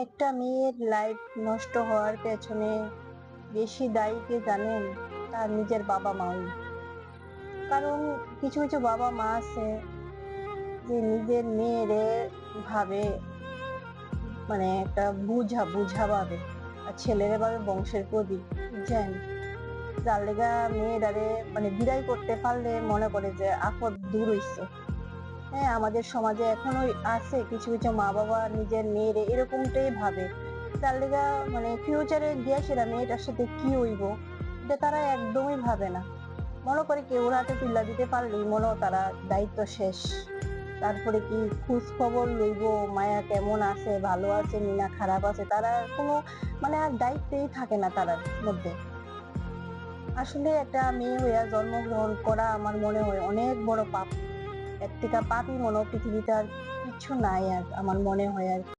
একটা মেয়ের লাইফ নষ্ট হওয়ার পেছনে বেশি দায়ী কে জানেন? তার নিজের বাবা মাই। কারণ কিছু কিছু বাবা মা আছে যে নিজের মেয়েরে ভাবে, মানে একটা বুঝা বুঝা ভাবে, আর ছেলেরে ভাবে বংশের প্রদীপ, বুঝছেন? যার লেগা মেয়েরারে মানে বিদায় করতে পারলে মনে করে যে আপদ দূর হইছে। হ্যাঁ, আমাদের সমাজে এখনো আছে কিছু কিছু মা বাবা নিজের মেয়েরে এরকমটাই ভাবে, যার লেগা মানে ফিউচারে গিয়া সেটা মেয়েটার সাথে কি হইব এটা তারা একদমই ভাবে না। মনে করে কেউ হাতে তুলে দিতে পারলেই মনে হয় তারা দায়িত্ব শেষ। তারপরে কি খোঁজ খবর লইব, মায়া কেমন আছে, ভালো আছে না খারাপ আছে, তারা কোনো মানে আর দায়িত্বই থাকে না তারার মধ্যে। আসলে একটা মেয়ে হইয়া জন্মগ্রহণ করা আমার মনে হয় অনেক বড় পাপ। এর থেকে পাপই মনে হয় পৃথিবীতে আর কিছু নাই, আর আমার মনে হয় আর